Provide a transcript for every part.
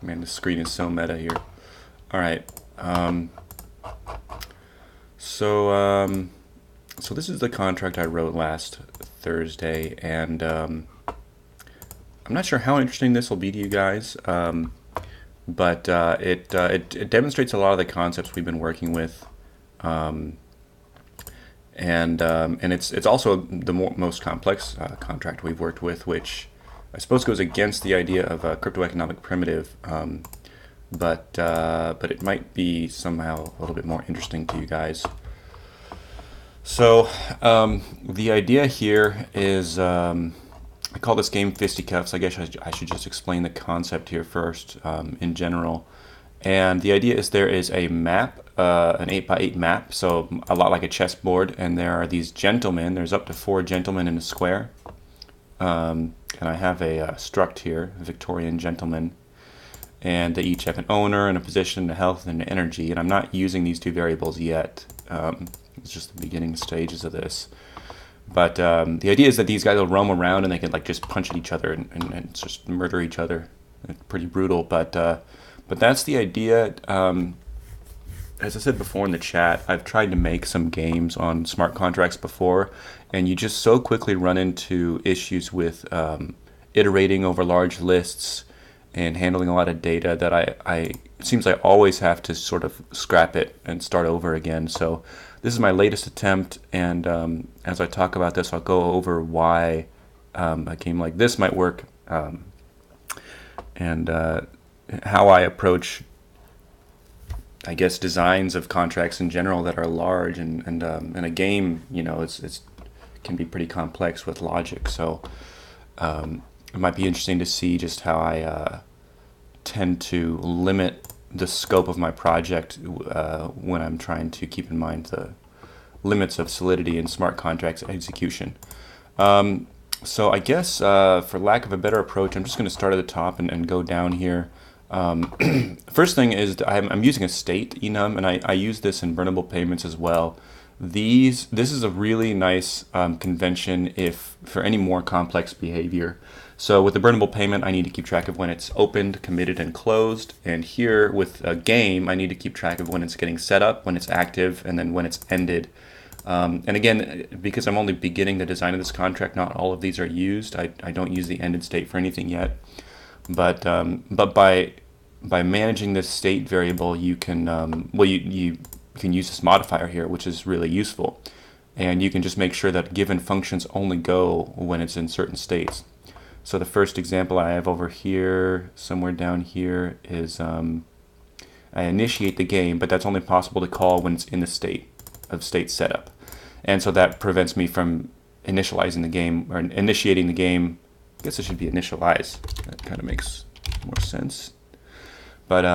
Man, the screen is so meta here. All right. So this is the contract I wrote last Thursday, and I'm not sure how interesting this will be to you guys, but it demonstrates a lot of the concepts we've been working with, and it's also the most complex contract we've worked with, which I suppose goes against the idea of a cryptoeconomic primitive, but it might be somehow a little bit more interesting to you guys. So the idea here is, I call this game fisticuffs. I guess I should just explain the concept here first in general. And the idea is there is a map, an 8x8 map, so a lot like a chessboard, and there are these gentlemen. There's up to 4 gentlemen in a square. And I have a struct here, Victorian gentlemen, and they each have an owner and a position, a health, and an energy. And I'm not using these 2 variables yet. It's just the beginning stages of this. But the idea is that these guys will roam around and they can like just punch at each other and just murder each other. It's pretty brutal, but that's the idea. As I said before in the chat, I've tried to make some games on smart contracts before, and you just so quickly run into issues with iterating over large lists and handling a lot of data that it seems I always have to sort of scrap it and start over again. So this is my latest attempt, and as I talk about this, I'll go over why a game like this might work, and how I approach, I guess, designs of contracts in general that are large, and a game, you know, it's can be pretty complex with logic. So it might be interesting to see just how I tend to limit the scope of my project when I'm trying to keep in mind the limits of Solidity and smart contracts execution. So I guess for lack of a better approach, I'm just going to start at the top and go down here. First thing is I'm using a state enum, and I use this in burnable payments as well. This is a really nice convention if for any more complex behavior. So with the burnable payment, I need to keep track of when it's opened, committed, and closed. And here with a game, I need to keep track of when it's getting set up, when it's active, and then when it's ended. And again, because I'm only beginning the design of this contract, not all of these are used. I don't use the ended state for anything yet. But by managing this state variable, you can you can use this modifier here, which is really useful. And you can just make sure that given functions only go when it's in certain states. So the first example I have over here, somewhere down here, is I initiate the game, but that's only possible to call when it's in the state of state setup. And so that prevents me from initializing the game, or initiating the game. I guess it should be initialize. That kind of makes more sense. But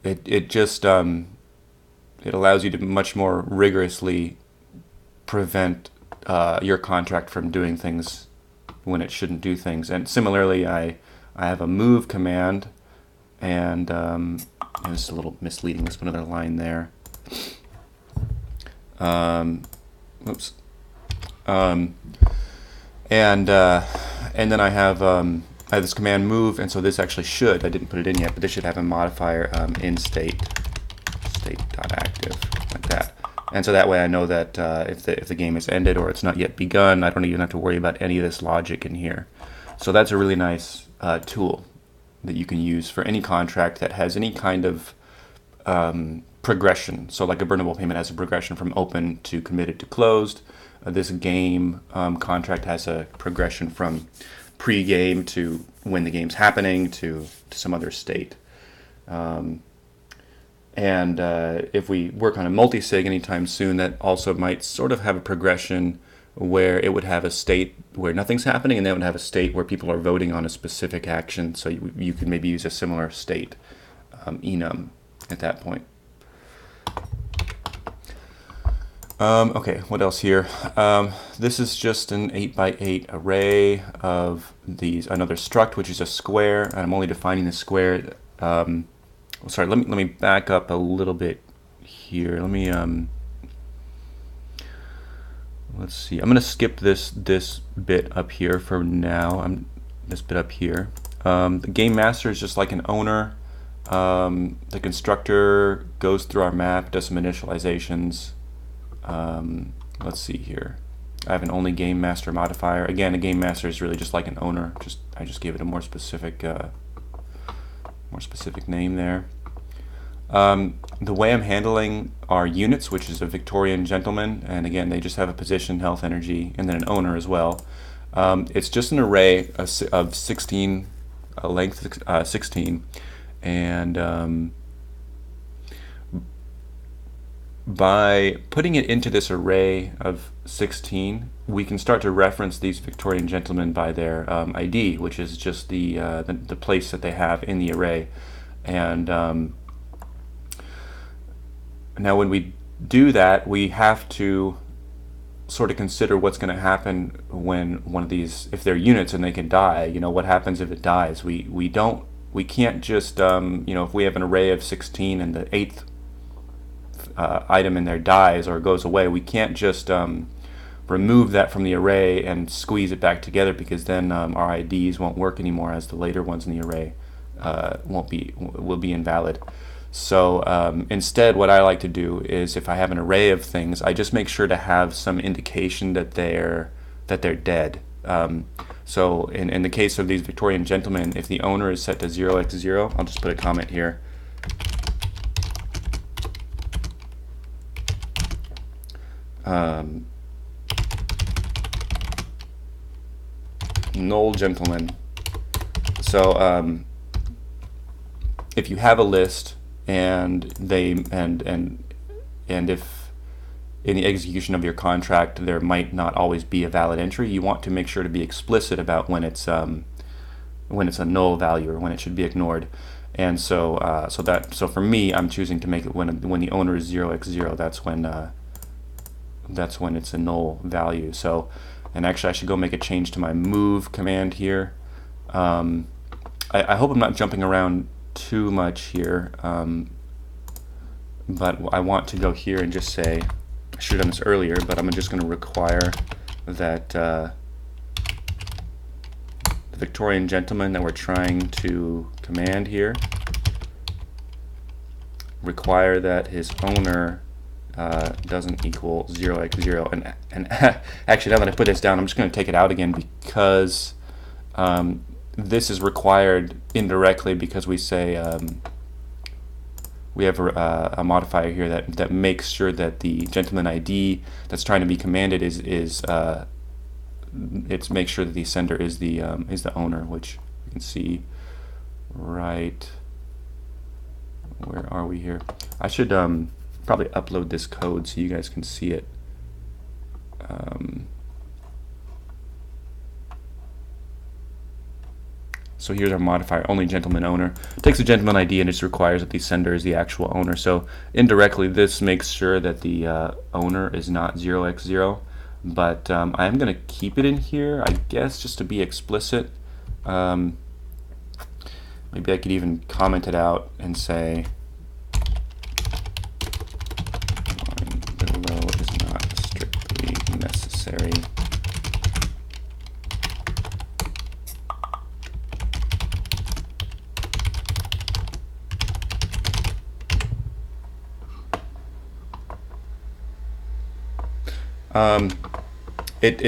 it just it allows you to much more rigorously prevent your contract from doing things when it shouldn't do things. And similarly, I have a move command, and this is a little misleading. There's another line there. Oops. And then I have this command move, and so this actually should, I didn't put it in yet, but this should have a modifier in state.active, like that. And so that way I know that if the game is ended or it's not yet begun, I don't even have to worry about any of this logic in here. So that's a really nice tool that you can use for any contract that has any kind of progression. So like a burnable payment has a progression from open to committed to closed. This game contract has a progression from pre-game to when the game's happening to some other state. And if we work on a multi-sig anytime soon, that also might sort of have a progression where it would have a state where nothing's happening, and then it would have a state where people are voting on a specific action. So you could maybe use a similar state enum at that point. Okay, what else here? This is just an 8x8 array of these, another struct, which is a square, and I'm only defining the square. Sorry, let me back up a little bit here. Let me let's see. I'm going to skip this bit up here for now. This bit up here. The game master is just like an owner. The constructor goes through our map, does some initializations. Let's see here. I have an only game master modifier. Again, a game master is really just like an owner. I just gave it a more specific name there. The way I'm handling our units, which is a Victorian gentleman, and again, they just have a position, health, energy, and then an owner as well. It's just an array of 16, length 16, and by putting it into this array of 16, we can start to reference these Victorian gentlemen by their ID, which is just the place that they have in the array. And now when we do that, we have to sort of consider what's going to happen when one of these, if they're units and they can die, you know, what happens if it dies? We can't just, you know, if we have an array of 16 and the 8th item in there dies or goes away, we can't just remove that from the array and squeeze it back together, because then our IDs won't work anymore, as the later ones in the array will be invalid. So instead, what I like to do is, if I have an array of things, I just make sure to have some indication that they're dead. So in the case of these Victorian gentlemen, if the owner is set to 0x0, I'll just put a comment here. Null gentleman. So if you have a list and if in the execution of your contract there might not always be a valid entry, you want to make sure to be explicit about when it's a null value or when it should be ignored. And so for me, I'm choosing to make it when the owner is 0x0. That's when it's a null value. So, and actually I should go make a change to my move command here. I hope I'm not jumping around too much here, but I want to go here and just say, I should have done this earlier, but I'm just going to require that the Victorian gentleman that we're trying to command here, require that his owner doesn't equal 0x0. And actually, now that I put this down, I'm just going to take it out again, because this is required indirectly, because we say we have a modifier here that makes sure that the gentleman ID that's trying to be commanded it makes sure that the sender is the owner, which you can see right. Where are we here? I should probably upload this code so you guys can see it. So here's our modifier, only gentleman owner. It takes a gentleman ID and it just requires that the sender is the actual owner. So indirectly, this makes sure that the owner is not 0x0. But I'm going to keep it in here, I guess, just to be explicit. Maybe I could even comment it out and say, line below is not strictly necessary.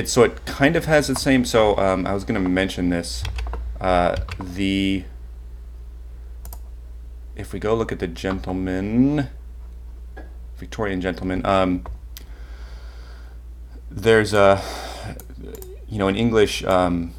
So it kind of has the same. So I was going to mention this. If we go look at the gentleman, Victorian gentleman, there's a, in English, the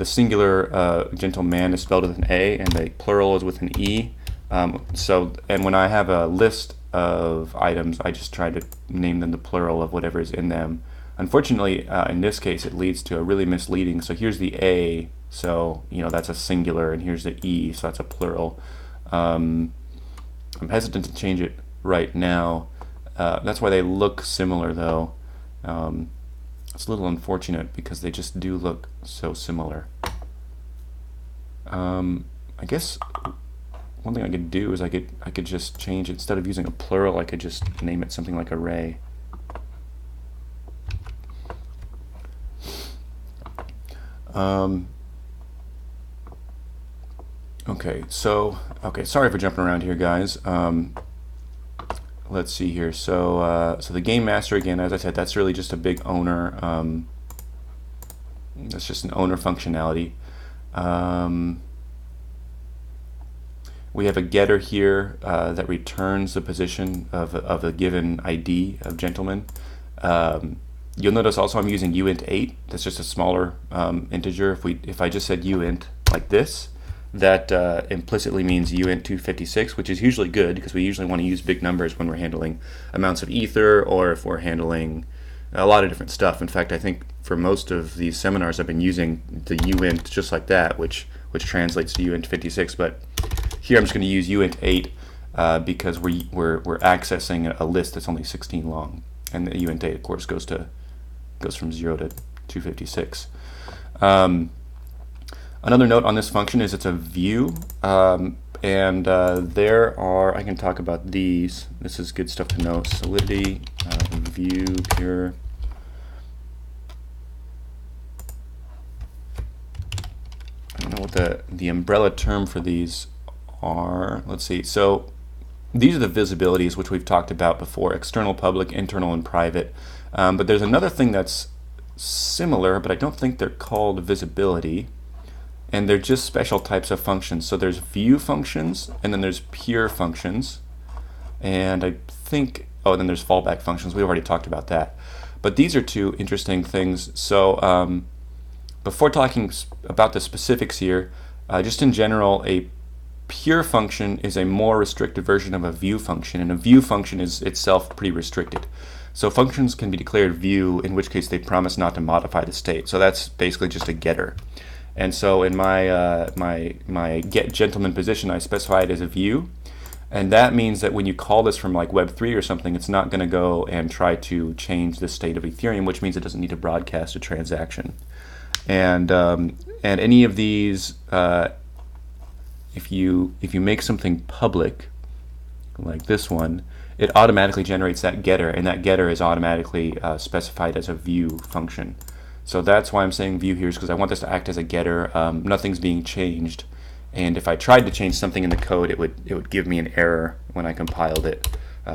singular gentleman is spelled with an A and the plural is with an E. And when I have a list of items, I just try to name them the plural of whatever is in them. Unfortunately, in this case, it leads to a really misleading. So here's the A, so that's a singular, and here's the E, so that's a plural. I'm hesitant to change it right now. That's why they look similar, though. It's a little unfortunate because they just do look so similar. I guess one thing I could do is I could just change it. Instead of using a plural, I could just name it something like array. Okay, so sorry for jumping around here, guys. Let's see here. So the game master, again, as I said, that's really just a big owner. That's just an owner functionality. We have a getter here that returns the position of a given ID of gentleman. You'll notice also I'm using uint 8. That's just a smaller integer. If I just said uint like this, that implicitly means uint 256, which is usually good because we usually want to use big numbers when we're handling amounts of ether or if we're handling a lot of different stuff. In fact, I think for most of these seminars I've been using the uint just like that, which translates to uint 56. But here I'm just going to use uint 8 because we're accessing a list that's only 16 long, and the uint 8 of course goes from 0 to 256. Another note on this function is it's a view, and there are, I can talk about these. This is good stuff to know. Solidity, view, pure. I don't know what the umbrella term for these are. Let's see. So these are the visibilities which we've talked about before: external, public, internal, and private. But there's another thing that's similar, but I don't think they're called visibility. And they're just special types of functions. So there's view functions, and then there's pure functions, and I think, and then there's fallback functions. We already talked about that. But these are two interesting things. So before talking about the specifics here, just in general, a pure function is a more restricted version of a view function, and a view function is itself pretty restricted. So functions can be declared view, in which case they promise not to modify the state. So that's basically just a getter. And so in my my get gentleman position, I specify it as a view, and that means that when you call this from like Web3 or something, it's not going to go and try to change the state of Ethereum, which means it doesn't need to broadcast a transaction. And any of these, if you make something public, like this one, it automatically generates that getter, and that getter is automatically specified as a view function. So that's why I'm saying view here, is because I want this to act as a getter. Nothing's being changed, and if I tried to change something in the code, it would give me an error when I compiled it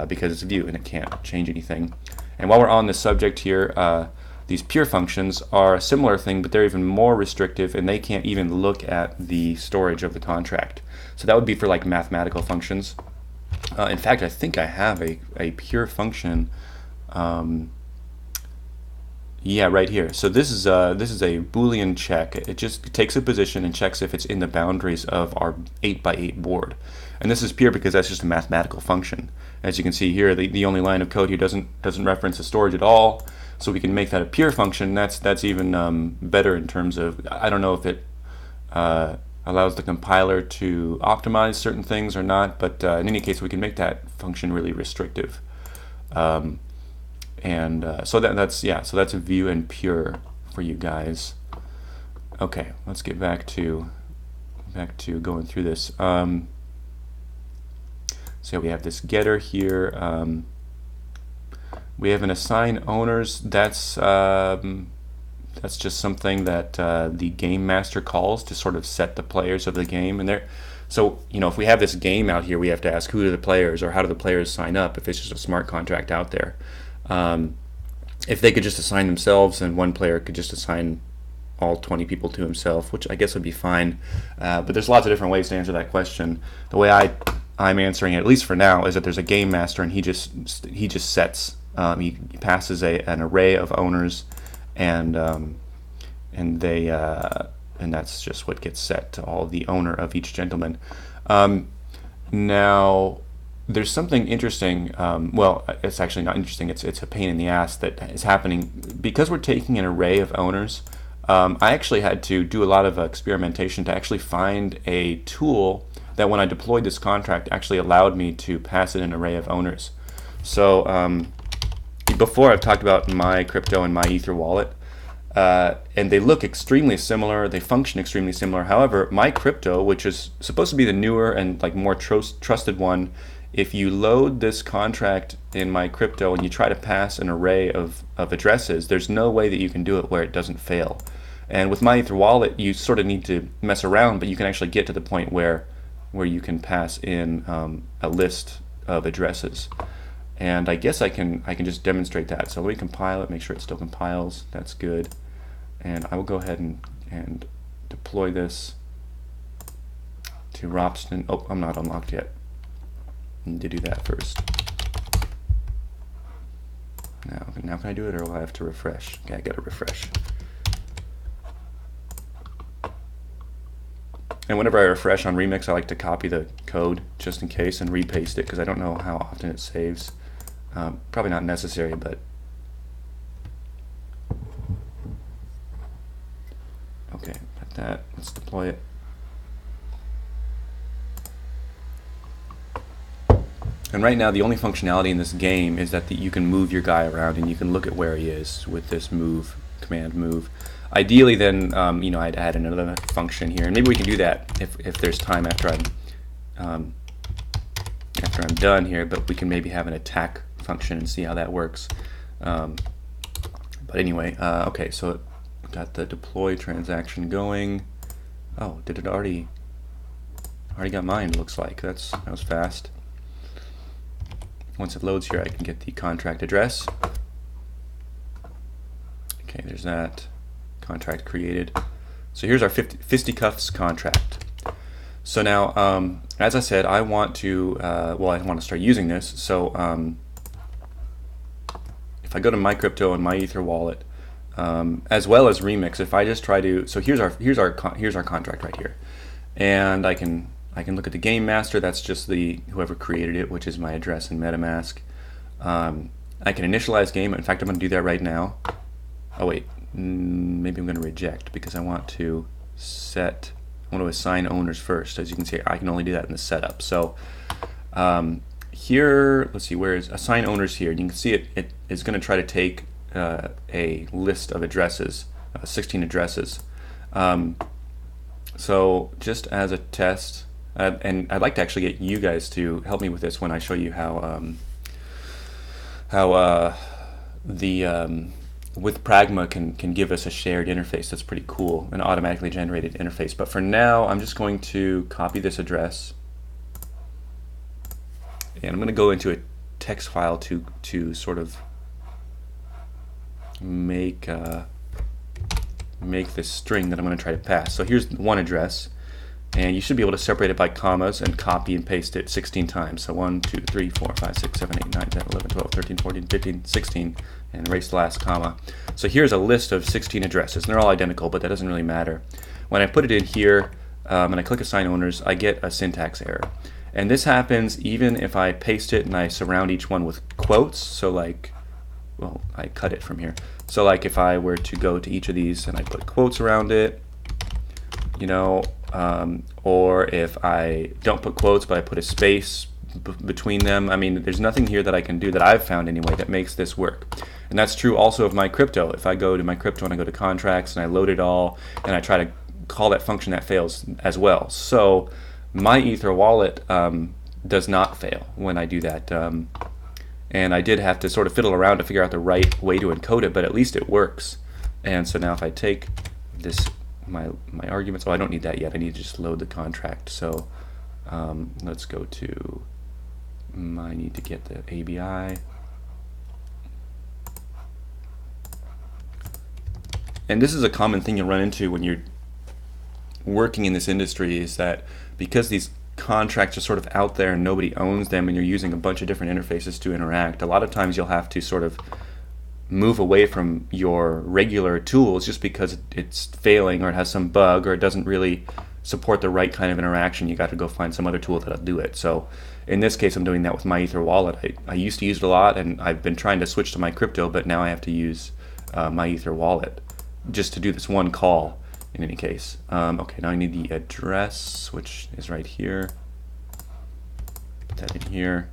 because it's a view and it can't change anything. And while we're on this subject here, these pure functions are a similar thing, but they're even more restrictive, and they can't even look at the storage of the contract. So that would be for like mathematical functions. In fact, I think I have a pure function. Yeah, right here. So this is a Boolean check. It just takes a position and checks if it's in the boundaries of our 8x8 board. And this is pure because that's just a mathematical function. As you can see here, the only line of code here doesn't reference the storage at all. So we can make that a pure function. That's even better in terms of, I don't know if it allows the compiler to optimize certain things or not, but in any case, we can make that function really restrictive. So that's a view and pure for you guys. Okay, let's get back to going through this. So we have this getter here. We have an assign owners. That's just something that the game master calls to sort of set the players of the game. And so if we have this game out here, we have to ask who are the players, or how do the players sign up if it's just a smart contract out there. If they could just assign themselves, and one player could just assign all 20 people to himself, which I guess would be fine. But there's lots of different ways to answer that question. The way I'm answering it, at least for now, is that there's a game master, and he just sets. He passes an array of owners, and that's just what gets set to all the owner of each gentleman. Now, there's something interesting. Well, it's actually not interesting. It's a pain in the ass that is happening because we're taking an array of owners. I actually had to do a lot of experimentation to actually find a tool that, when I deployed this contract, actually allowed me to pass it an array of owners. So before, I've talked about my crypto and my Ether wallet, and they look extremely similar. They function extremely similar. However, my crypto, which is supposed to be the newer and like more trusted one, if you load this contract in my crypto and you try to pass an array of addresses, there's no way that you can do it where it doesn't fail. And with my Ether wallet, you sort of need to mess around, but you can actually get to the point where where you can pass in a list of addresses. And I guess I can just demonstrate that. So let me compile it, make sure it still compiles. That's good. And I will go ahead and deploy this to Ropsten. Oh, I'm not unlocked yet. I need to do that first. Now can I do it, or will I have to refresh? Okay, I gotta refresh. And whenever I refresh on Remix, I like to copy the code just in case and repaste it, because I don't know how often it saves. Probably not necessary, but okay, got that. Let's deploy it. And right now, the only functionality in this game is that you can move your guy around and you can look at where he is with this move command move. Ideally, then I'd add another function here, and maybe we can do that if there's time after I'm done here. But we can maybe have an attack function and see how that works. But anyway, okay, so we got the deploy transaction going. Oh, did it already got mine? Looks like that was fast. Once it loads here, I can get the contract address. Okay, there's that. Contract created. So here's our fisticuffs contract. So now, as I said, I want to I want to start using this. So if I go to my crypto and my Ether wallet, as well as Remix, if I just try to, so here's our contract right here, and I can look at the game master. That's just whoever created it, which is my address in MetaMask. I can initialize game. In fact, I'm going to do that right now. Oh wait, maybe I'm going to reject because I want to assign owners first. As you can see, I can only do that in the setup. So here, let's see, where is assign owners here? You can see it is going to try to take a list of addresses, 16 addresses. So just as a test, and I'd like to actually get you guys to help me with this when I show you how with Pragma can give us a shared interface. That's pretty cool, an automatically generated interface. But for now, I'm just going to copy this address, and I'm going to go into a text file to sort of make this string that I'm going to try to pass. So here's one address, and you should be able to separate it by commas and copy and paste it 16 times. So 1, 2, 3, 4, 5, 6, 7, 8, 9, 10, 11, 12, 13, 14, 15, 16, and erase the last comma. So here's a list of 16 addresses, and they're all identical, but that doesn't really matter. When I put it in here and I click assign owners, I get a syntax error. And this happens even if I paste it and I surround each one with quotes. So like, well, I cut it from here. So like if I were to go to each of these and I put quotes around it, or if I don't put quotes but I put a space between them, I mean, there's nothing here that I can do that I've found anyway that makes this work. And that's true also of my crypto. If I go to my crypto and I go to contracts and I load it all and I try to call that function, that fails as well. So my Ether wallet does not fail when I do that. And I did have to sort of fiddle around to figure out the right way to encode it, but at least it works. And so now if I take this, my arguments, I don't need that yet. I need to just load the contract. So let's go to, I need to get the ABI. And this is a common thing you'll run into when you're working in this industry, is that because these contracts are sort of out there and nobody owns them and you're using a bunch of different interfaces to interact, a lot of times you'll have to sort of move away from your regular tools just because it's failing or it has some bug or it doesn't really support the right kind of interaction. You got to go find some other tool that'll do it. So in this case, I'm doing that with my Ether wallet. I used to use it a lot, and I've been trying to switch to my crypto, but now I have to use my Ether wallet just to do this one call in any case. Okay, now I need the address, which is right here. Put that in here.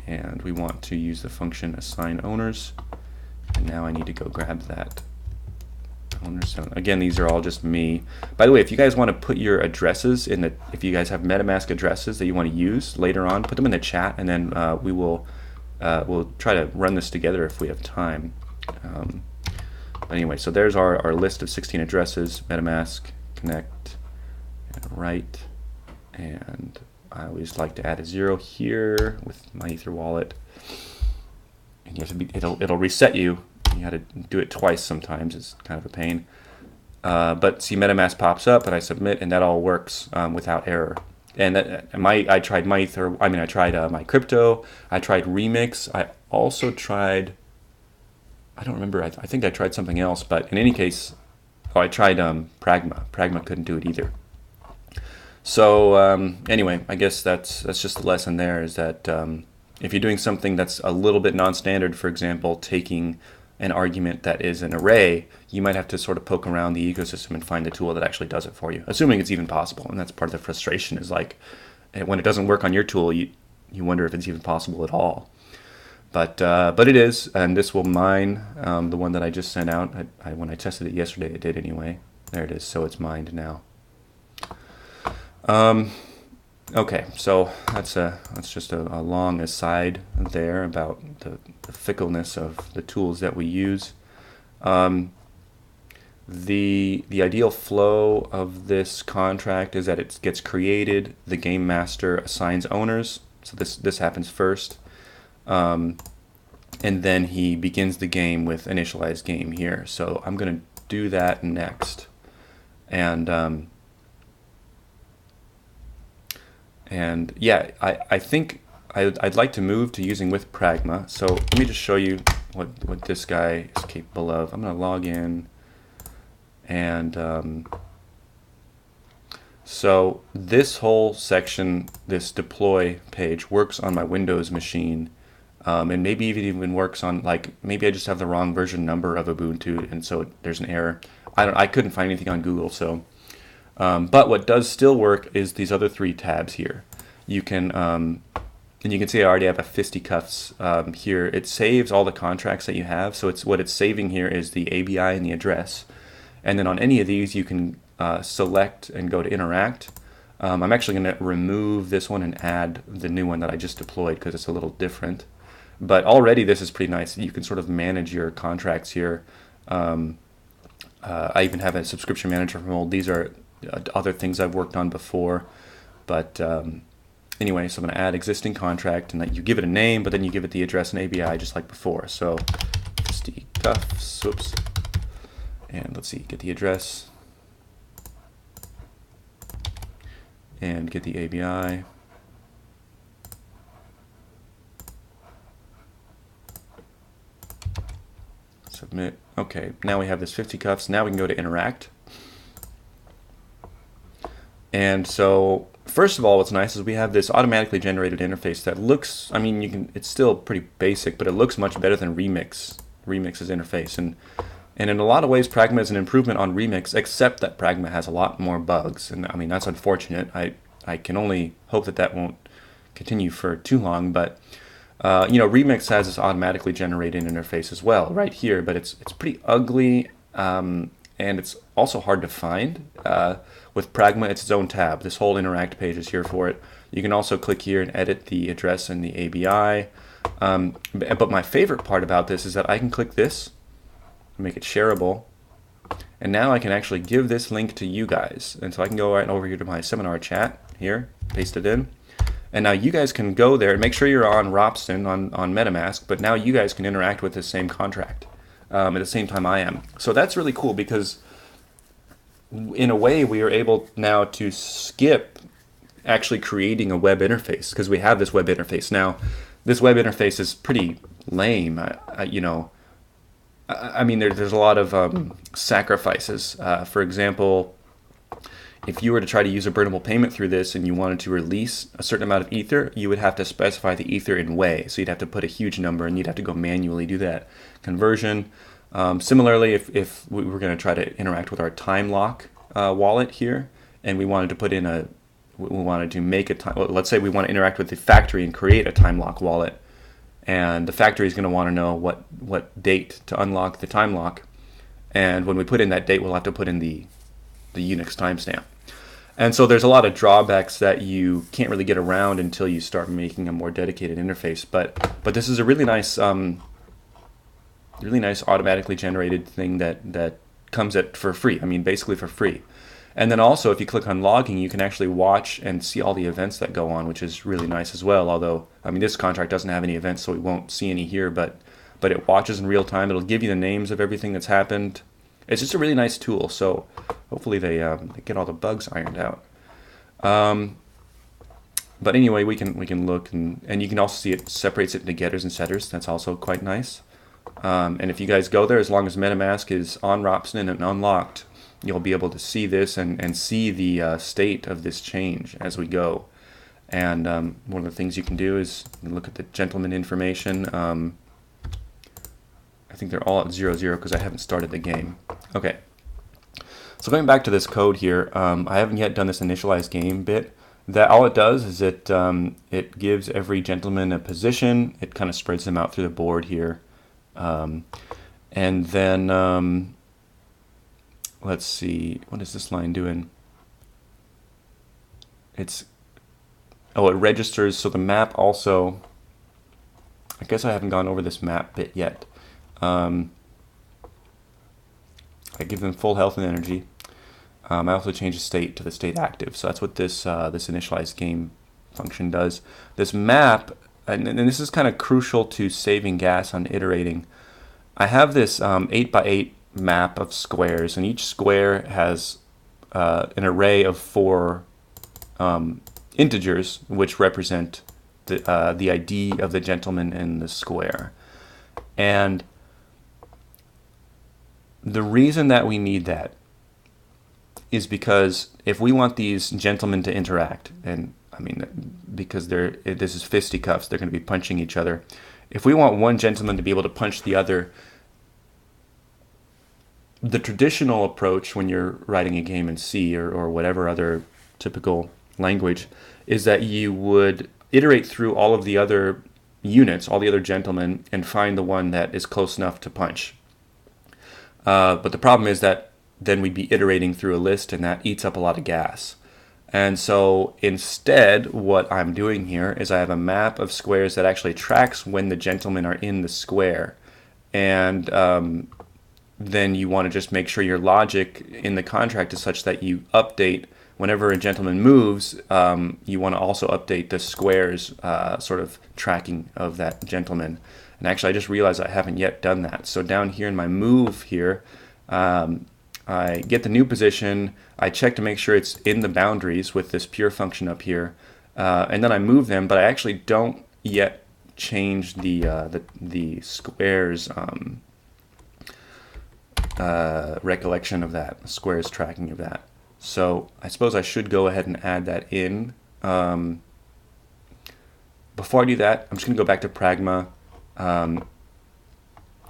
And we want to use the function assign owners. And now I need to go grab that owner. So again, these are all just me. By the way, if you guys want to put your addresses in if you guys have MetaMask addresses that you want to use later on, put them in the chat, and then we'll try to run this together if we have time. But anyway, so there's our list of 16 addresses. MetaMask, connect, and write. And I always like to add a 0 here with my Ether wallet. And you have to be, it'll reset you. You got to do it twice sometimes. It's kind of a pain. But see, MetaMask pops up, and I submit, and that all works without error. And I tried my Ether. I mean, I tried my crypto. I tried Remix. I also tried. I don't remember. I think I tried something else. But in any case, I tried Pragma. Pragma couldn't do it either. So anyway, I guess that's just the lesson there. Is that if you're doing something that's a little bit non-standard, for example, taking an argument that is an array, you might have to sort of poke around the ecosystem and find the tool that actually does it for you, assuming it's even possible. And that's part of the frustration, is like when it doesn't work on your tool, you wonder if it's even possible at all. But it is, and this will mine the one that I just sent out. When I tested it yesterday, it did anyway. There it is, so it's mined now. Okay, so that's just a long aside there about the fickleness of the tools that we use. The ideal flow of this contract is that it gets created, the game master assigns owners, so this happens first, and then he begins the game with initialize game here. So I'm going to do that next, and yeah, I think I'd like to move to using with Pragma. So let me just show you what this guy is capable of. I'm going to log in, and so this whole section, this deploy page, works on my Windows machine, and maybe even works on, like, maybe I just have the wrong version number of Ubuntu, and so there's an error. I couldn't find anything on Google, so. But what does still work is these other 3 tabs here. You can, and you can see I already have a fisticuffs here. It saves all the contracts that you have. So what it's saving here is the ABI and the address. And then on any of these, you can select and go to interact. I'm actually going to remove this one and add the new one that I just deployed because it's a little different. But already this is pretty nice. You can sort of manage your contracts here. I even have a subscription manager from old. These are other things I've worked on before, but anyway, so I'm going to add existing contract, and you give it a name, but then you give it the address and ABI just like before. So fisticuffs, whoops, and let's see, get the address and get the ABI. Submit. Okay, now we have this fisticuffs. Now we can go to interact. And so, first of all, what's nice is we have this automatically generated interface that looks, I mean, it's still pretty basic, but it looks much better than Remix's interface. And in a lot of ways, Pragma is an improvement on Remix, except that Pragma has a lot more bugs. And I mean, that's unfortunate. I can only hope that won't continue for too long, but Remix has this automatically generated interface as well, right here, but it's pretty ugly, and it's also hard to find. With Pragma, it's its own tab. This whole interact page is here for it. You can also click here and edit the address and the ABI. But my favorite part about this is that I can click this, make it shareable, and now I can actually give this link to you guys. And so I can go right over here to my seminar chat here, paste it in. And now you guys can go there and make sure you're on Ropsten on MetaMask, but now you guys can interact with the same contract at the same time I am. So that's really cool because in a way we are able now to skip actually creating a web interface because we have this web interface. Now, this web interface is pretty lame. I mean, there's a lot of sacrifices. For example, if you were to try to use a burnable payment through this and you wanted to release a certain amount of Ether, you would have to specify the Ether in way. So you'd have to put a huge number and you'd have to go manually do that conversion. Similarly, if we were going to try to interact with our time lock wallet here and we wanted to put in let's say we want to interact with the factory and create a time lock wallet. And the factory is going to want to know what date to unlock the time lock. And when we put in that date, we'll have to put in the Unix timestamp. And so there's a lot of drawbacks that you can't really get around until you start making a more dedicated interface. But this is a really nice automatically generated thing that comes for free. I mean, basically for free. And then also, if you click on logging, you can actually watch and see all the events that go on, which is really nice as well. Although, I mean, this contract doesn't have any events, so we won't see any here, but it watches in real time. It'll give you the names of everything that's happened. It's just a really nice tool. So hopefully they get all the bugs ironed out. But anyway, we can look, and you can also see it separates it into getters and setters. That's also quite nice. And if you guys go there, as long as MetaMask is on Ropsten and unlocked, you'll be able to see this and see the state of this change as we go. And one of the things you can do is look at the gentleman information. I think they're all at 0, because I haven't started the game. Okay. So going back to this code here, I haven't yet done this initialize game bit. That all it does is it gives every gentleman a position. It kind of spreads them out through the board here. And then let's see, what is this line doing? It registers, so the map also, I guess I haven't gone over this map bit yet. I give them full health and energy. I also change the state to the state active, so that's what this initialize game function does. This map, and this is kind of crucial to saving gas on iterating. I have this 8x8 map of squares, and each square has an array of 4 integers, which represent the ID of the gentleman in the square. And the reason that we need that is because if we want these gentlemen to interact, and I mean, because this is fisticuffs, they're going to be punching each other. If we want one gentleman to be able to punch the other, the traditional approach when you're writing a game in C or whatever other typical language is that you would iterate through all of the other units, all the other gentlemen, and find the one that is close enough to punch. But the problem is that then we'd be iterating through a list, and that eats up a lot of gas. And so instead, what I'm doing here is I have a map of squares that actually tracks when the gentlemen are in the square. And then you want to just make sure your logic in the contract is such that you update whenever a gentleman moves. You want to also update the squares sort of tracking of that gentleman. And actually, I just realized I haven't yet done that. So down here in my move here, I get the new position, I check to make sure it's in the boundaries with this pure function up here, and then I move them, but I actually don't yet change the squares recollection of that, squares tracking of that. So I suppose I should go ahead and add that in. Before I do that, I'm just going to go back to Pragma.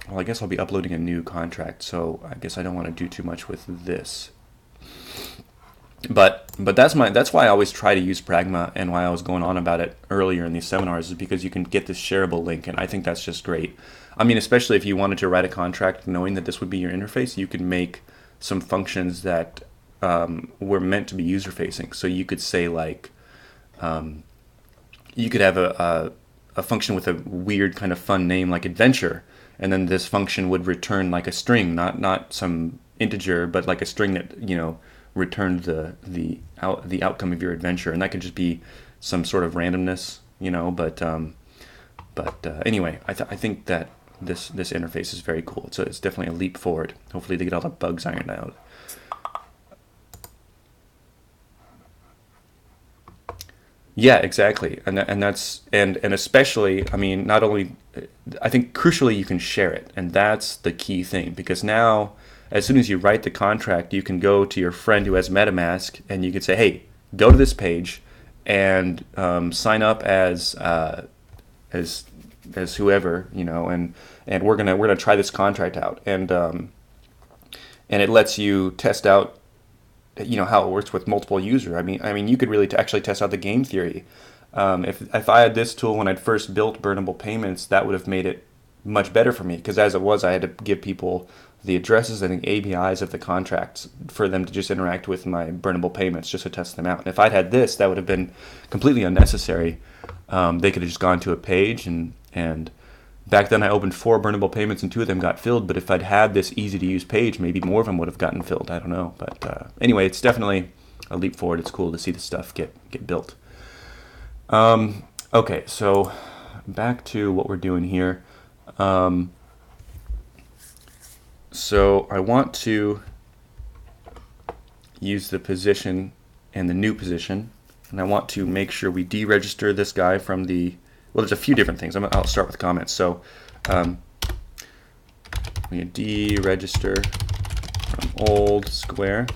Well, I guess I'll be uploading a new contract, so I guess I don't want to do too much with this. But that's why I always try to use Pragma, and why I was going on about it earlier in these seminars, is because you can get this shareable link, and I think that's just great. I mean, especially if you wanted to write a contract knowing that this would be your interface, you could make some functions that were meant to be user-facing. So you could say, like, you could have a function with a weird kind of fun name like adventure, and then this function would return like a string, not some integer, but like a string that, you know, returned the outcome of your adventure, and that could just be some sort of randomness, you know. But anyway, I think that this interface is very cool. So it's definitely a leap forward. Hopefully they get all the bugs ironed out. Yeah, exactly, and that's and especially, I mean, not only, I think crucially you can share it, and that's the key thing, because now as soon as you write the contract, you can go to your friend who has MetaMask, and you can say, hey, go to this page and sign up as whoever, you know, and we're gonna try this contract out, and it lets you test out, you know, how it works with multiple users. I mean, you could really actually test out the game theory. If I had this tool when I'd first built burnable payments, that would have made it much better for me, because as it was, I had to give people the addresses and the APIs of the contracts for them to just interact with my burnable payments just to test them out. And if I'd had this, that would have been completely unnecessary. They could have just gone to a page and Back then I opened 4 burnable payments and 2 of them got filled, but if I'd had this easy to use page, maybe more of them would have gotten filled. I don't know. But anyway, it's definitely a leap forward. It's cool to see the stuff get built. Okay, so back to what we're doing here. So I want to use the position and the new position, and I want to make sure we deregister this guy from the, well, there's a few different things. I'll start with comments. So we deregister from old square,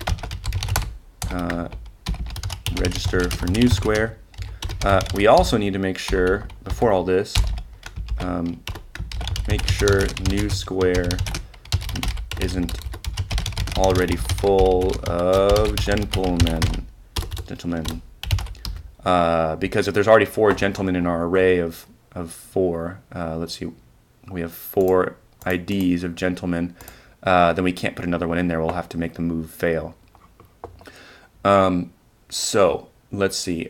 register for new square. We also need to make sure, before all this, make sure new square isn't already full of gentlemen. Because if there's already 4 gentlemen in our array of 4, let's see, we have 4 IDs of gentlemen, then we can't put another one in there. We'll have to make the move fail. So let's see.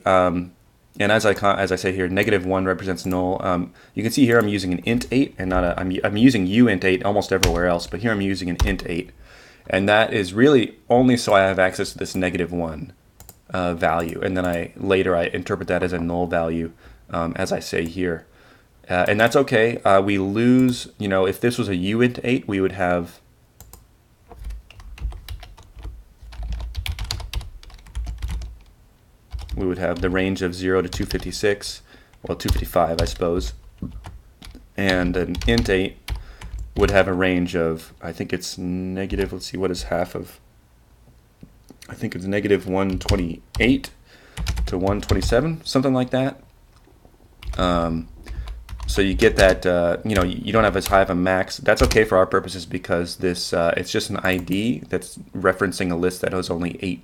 And as I say here, -1 represents null. You can see here I'm using an int 8 and not a, I'm using uint 8 almost everywhere else, but here I'm using an int 8. And that is really only so I have access to this -1 value. And then later I interpret that as a null value, as I say here. And that's okay. We lose, if this was a uint 8, we would have the range of 0 to 256, well, 255, I suppose. And an int 8 would have a range of, I think it's negative, let's see, what is half of, I think it's -128 to 127, something like that. So you get that, you don't have as high of a max. That's okay for our purposes because this, it's just an ID that's referencing a list that was only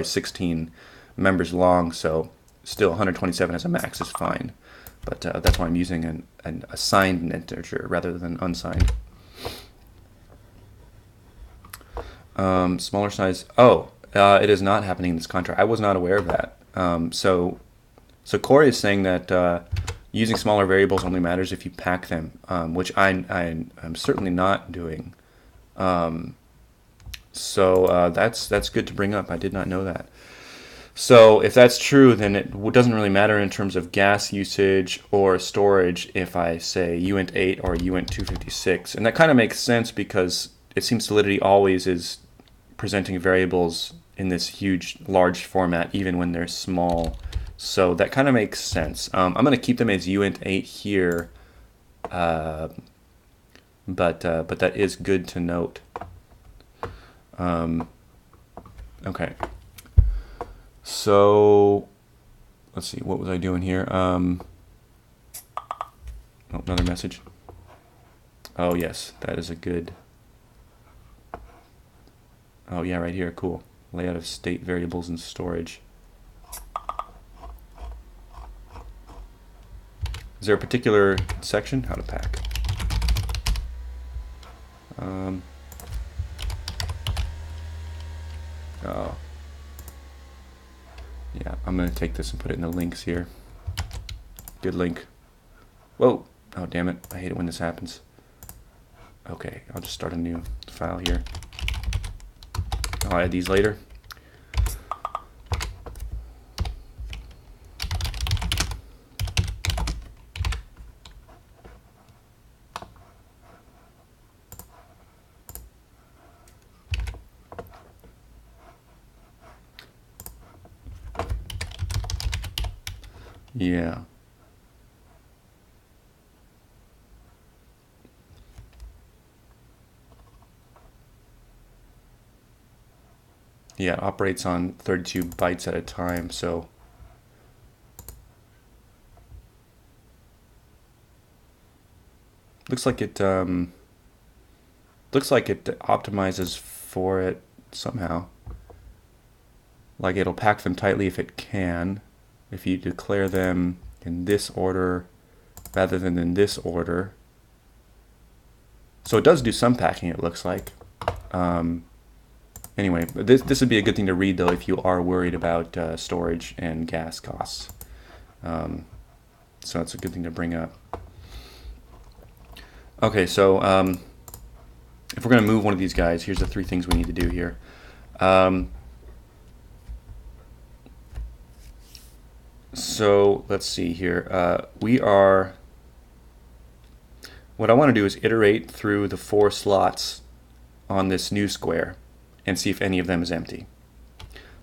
16 members long, so still 127 as a max is fine. But that's why I'm using an assigned integer rather than unsigned. Smaller size. It is not happening in this contract. I was not aware of that. So Corey is saying that using smaller variables only matters if you pack them, which I'm certainly not doing. So that's good to bring up. I did not know that. So if that's true, then it doesn't really matter in terms of gas usage or storage if I say uint 8 or uint 256. And that kind of makes sense because it seems Solidity always is presenting variables in this large format, even when they're small. So that kind of makes sense. I'm going to keep them as uint 8 here, but that is good to note. Okay. So let's see, what was I doing here? Another message. Oh yes, that is a good. Oh yeah, right here, cool. Layout of state variables and storage. Is there a particular section? How to pack. Oh. Yeah, I'm going to take this and put it in the links here. Good link. Whoa. Oh, damn it. I hate it when this happens. Okay, I'll just start a new file here. I'll add these later. Yeah. Yeah, it operates on 32 bytes at a time, so looks like it optimizes for it somehow. Like it'll pack them tightly if it can. If you declare them in this order rather than in this order. So it does do some packing, it looks like. Anyway, this would be a good thing to read, though, if you are worried about storage and gas costs. So that's a good thing to bring up. Okay, so if we're going to move one of these guys, here's the three things we need to do here. So let's see here. What I want to do is iterate through the 4 slots on this new square and see if any of them is empty.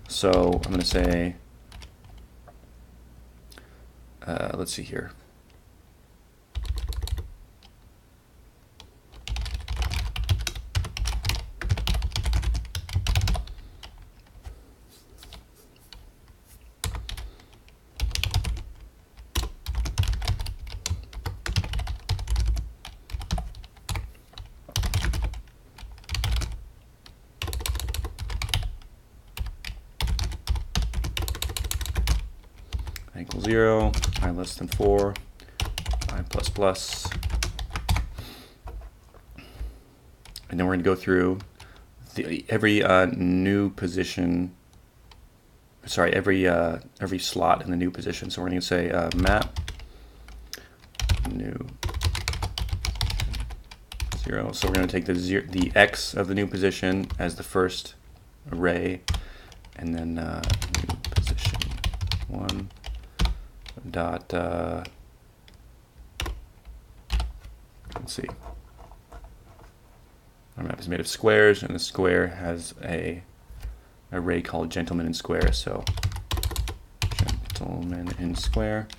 So I'm going to say, let's see here. Equals 0, I less than 4, I plus plus. And then we're going to go through every new position, sorry, every slot in the new position. So we're going to say map new 0. So we're going to take the x of the new position as the first array, and then new position 1 dot let's see, our map is made of squares, and the square has a array called gentlemen in square. So gentlemen in square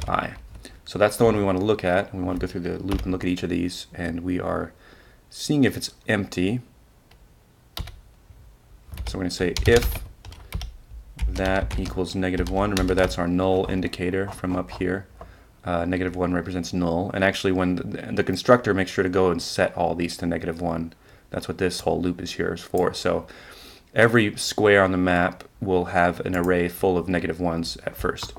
I. So that's the one we want to look at. We want to go through the loop and look at each of these, and we are seeing if it's empty. So we're going to say if that equals -1. Remember, that's our null indicator from up here. -1 represents null, and actually when the constructor makes sure to go and set all these to -1. That's what this whole loop is here for. So every square on the map will have an array full of -1s at first,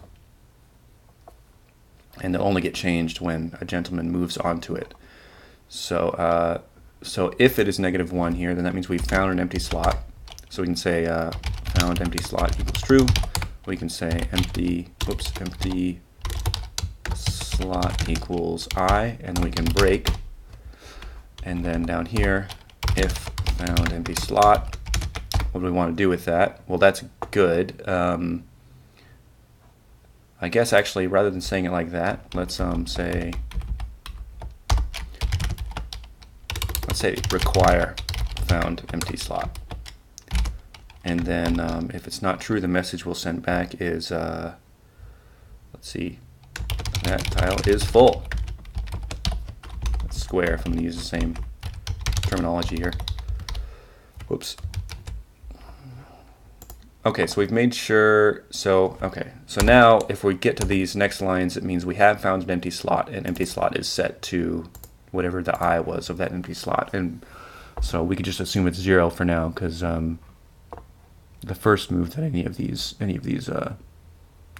and they'll only get changed when a gentleman moves onto it. So so if it is -1 here, then that means we've found an empty slot. So we can say found empty slot equals true. We can say empty slot equals I, and we can break. And then down here, if found empty slot, what do we want to do with that? Well, that's good. I guess actually, rather than saying it like that, let's say require found empty slot. And then if it's not true, the message we'll send back is, let's see, that tile is full. That's square, if I'm going to use the same terminology here. Whoops. Okay, so we've made sure, so now if we get to these next lines, it means we have found an empty slot, and empty slot is set to whatever the I was of that empty slot. And so we could just assume it's 0 for now, because the first move that any of these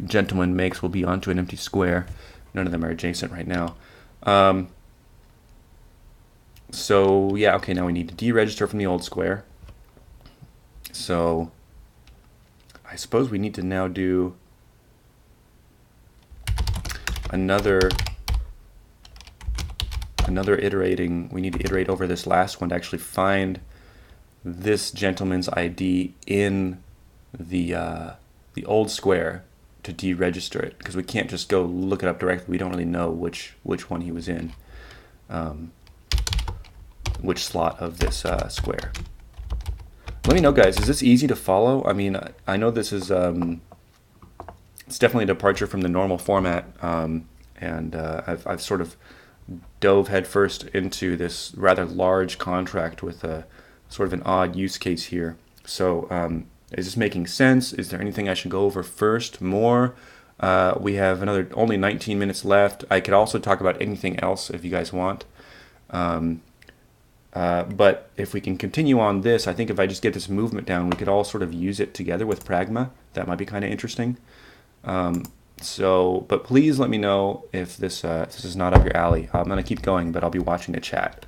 gentlemen makes will be onto an empty square. None of them are adjacent right now. So yeah, okay, now we need to deregister from the old square. So I suppose we need to now do another iterating. We need to iterate over this last one to actually find this gentleman's ID in the old square to deregister it, because we can't just go look it up directly. We don't really know which one he was in, which slot of this square. Let me know, guys, is this easy to follow? I mean, I know this is it's definitely a departure from the normal format, and I've sort of dove headfirst into this rather large contract with a sort of an odd use case here. So is this making sense? Is there anything I should go over first more? We have only 19 minutes left. I could also talk about anything else if you guys want. But if we can continue on this, I think if I just get this movement down, we could all sort of use it together with Pragma. That might be kind of interesting. But please let me know if this is not up your alley. I'm going to keep going, but I'll be watching the chat.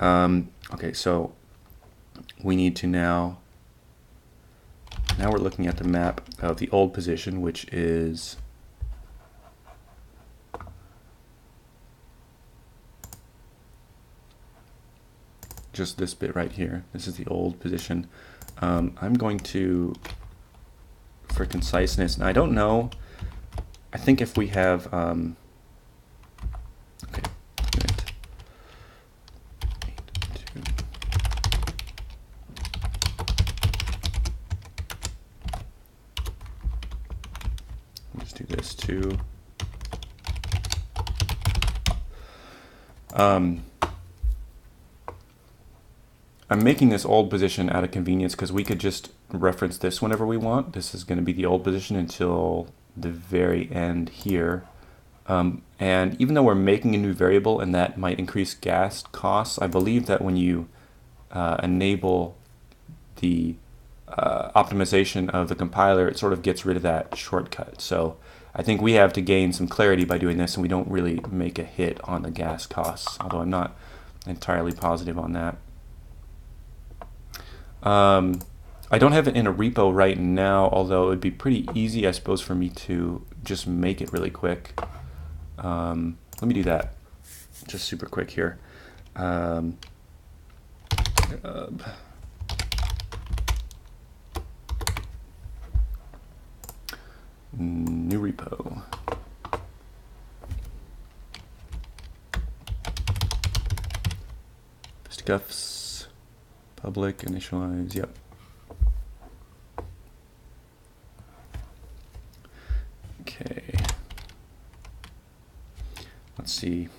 Okay, so we need to now we're looking at the map of the old position, which is just this bit right here. This is the old position. I'm going to, for conciseness, and I don't know, I think if we have, okay, just do this too. I'm making this old position out of convenience because we could just reference this whenever we want. This is going to be the old position until the very end here. And even though we're making a new variable and that might increase gas costs, I believe that when you enable the optimization of the compiler, it sort of gets rid of that shortcut. So I think we have to gain some clarity by doing this, and we don't really make a hit on the gas costs, although I'm not entirely positive on that. I don't have it in a repo right now, although it would be pretty easy, I suppose, for me to just make it really quick. Let me do that just super quick here. New repo. Fisticuffs, public, initialize, yep. Okay. Let's see.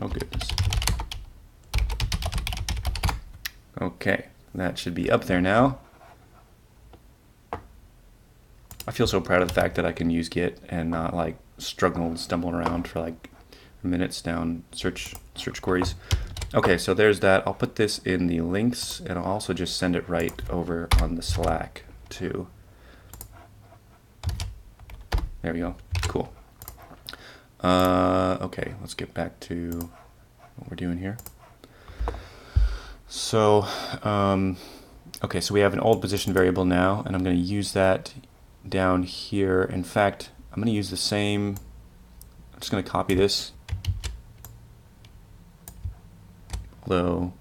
Oh goodness. Okay, that should be up there now. I feel so proud of the fact that I can use Git and not like struggle and stumble around for like minutes down search queries. Okay, so there's that. I'll put this in the links, and I'll also just send it right over on the Slack too. There we go. Cool. Okay, let's get back to what we're doing here. So, okay, so we have an old position variable now, and I'm going to use that down here. In fact, I'm going to use the same, I'm just going to copy this. Although,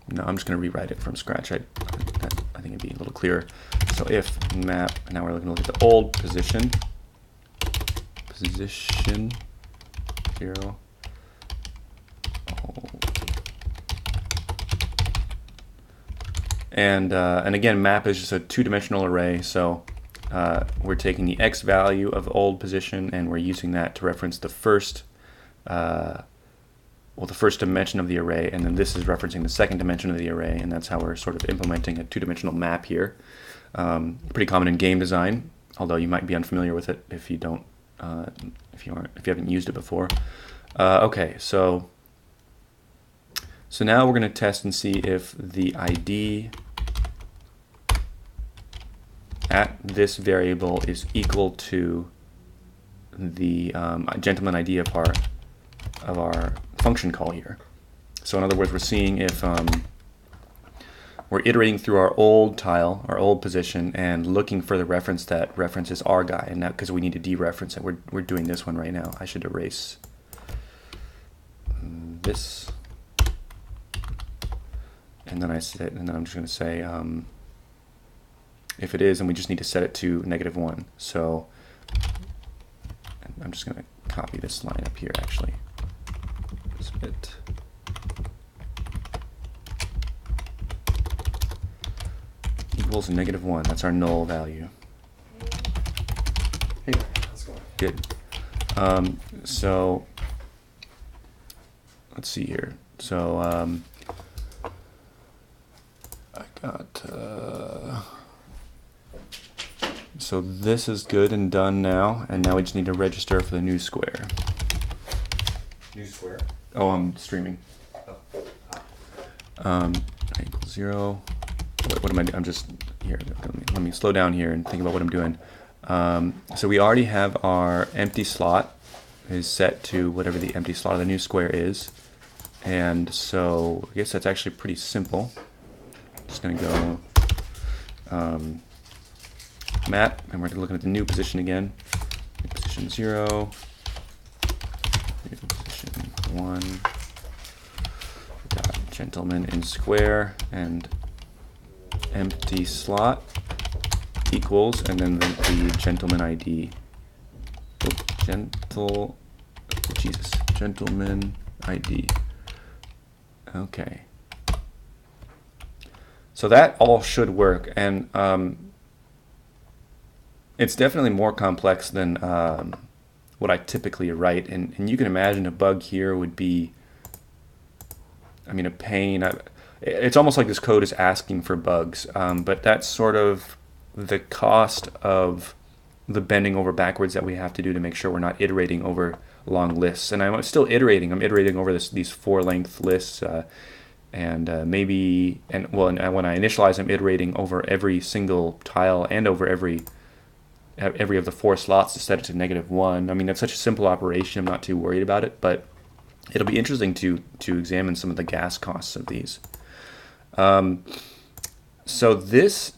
no, I'm just going to rewrite it from scratch. I think it'd be a little clearer. So if map, now we're looking to look at the old position 0 old. And again, map is just a two-dimensional array, so we're taking the x value of old position and we're using that to reference the first the first dimension of the array, and then this is referencing the second dimension of the array, and that's how we're sort of implementing a two-dimensional map here. Pretty common in game design, although you might be unfamiliar with it if you don't, if you haven't used it before. Okay, so now we're going to test and see if the ID at this variable is equal to the gentleman ID of our function call here. So in other words, we're seeing if we're iterating through our old tile, our old position, and looking for the reference that references our guy. And now, because we need to dereference it, we're doing this one right now. I should erase this, and then I'm just going to say if it is, and we just need to set it to -1. So I'm just going to copy this line up here actually. This bit. Equals -1. That's our null value. Hey, how's it going? Good. So let's see here. So I got so this is good and done now, and now we just need to register for the new square. New square? Oh, I'm streaming. I equals 0. What am I doing? I'm just here. Let me slow down here and think about what I'm doing. So we already have our empty slot is set to whatever the empty slot of the new square is. And so I guess that's actually pretty simple. Just going to go map, and we're looking at the new position again. New position 0, new position 1, dot gentleman in square, and empty slot equals, and then the gentleman ID. Gentleman ID. Okay. So that all should work, and it's definitely more complex than what I typically write, and you can imagine a bug here would be, I mean, a pain. It's almost like this code is asking for bugs, but that's sort of the cost of the bending over backwards that we have to do to make sure we're not iterating over long lists. And I'm still iterating. I'm iterating over these 4-length lists, and when I initialize, I'm iterating over every single tile and over every of the 4 slots to set it to -1. I mean, that's such a simple operation. I'm not too worried about it, but it'll be interesting to examine some of the gas costs of these. So this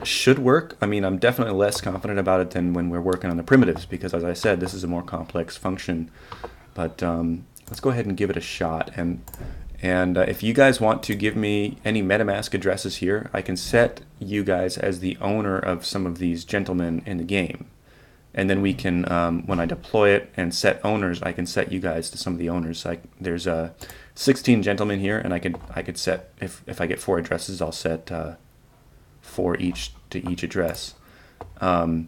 should work. I mean, I'm definitely less confident about it than when we're working on the primitives, because as I said, this is a more complex function. But let's go ahead and give it a shot. And if you guys want to give me any MetaMask addresses here, I can set you guys as the owner of some of these gentlemen in the game. And then we can, when I deploy it and set owners, I can set you guys to some of the owners. There's 16 gentlemen here, and I could set, if I get 4 addresses, I'll set 4 each to each address. So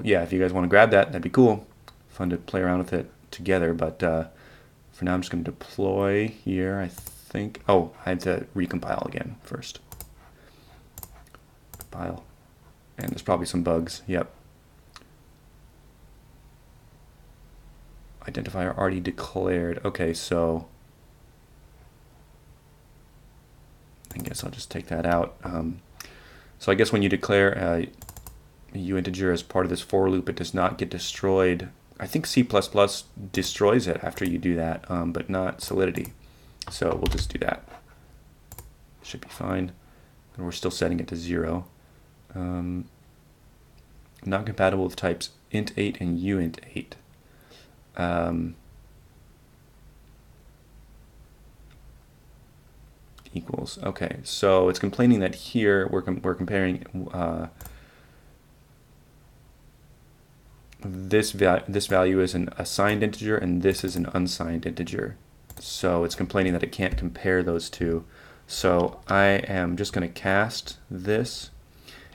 yeah, if you guys want to grab that, that'd be cool. Fun to play around with it together. But for now, I'm just going to deploy here. I think. Oh, I had to recompile again first. Compile, and there's probably some bugs. Yep. Identifier already declared. Okay, so I guess I'll just take that out. So I guess when you declare a U integer as part of this for loop, it does not get destroyed. I think C++ destroys it after you do that, but not Solidity. So we'll just do that. Should be fine. And we're still setting it to 0. Not compatible with types int8 and uint8. Equals. Okay, so it's complaining that here we're comparing this value is an assigned integer and this is an unsigned integer. So it's complaining that it can't compare those two. So I am just going to cast this.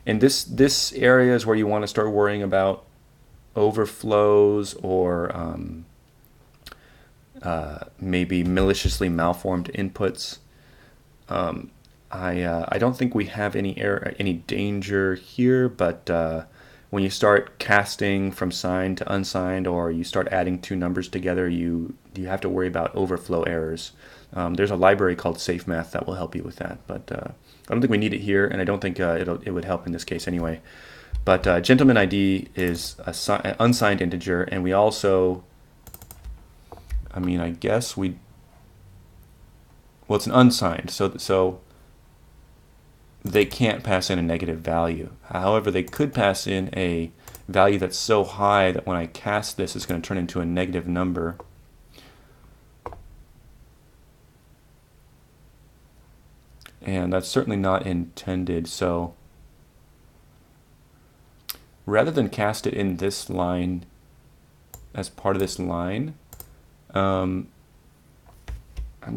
And this area is where you want to start worrying about overflows or maybe maliciously malformed inputs. I don't think we have any danger here, but when you start casting from signed to unsigned, or you start adding 2 numbers together, you have to worry about overflow errors. There's a library called SafeMath that will help you with that, but I don't think we need it here, and I don't think it would help in this case anyway. But gentleman ID is an unsigned integer, and we also, I mean, I guess well, it's an unsigned, so they can't pass in a negative value. However, they could pass in a value that's so high that when I cast this, it's going to turn into a negative number. And that's certainly not intended. So rather than cast it in this line as part of this line, I'm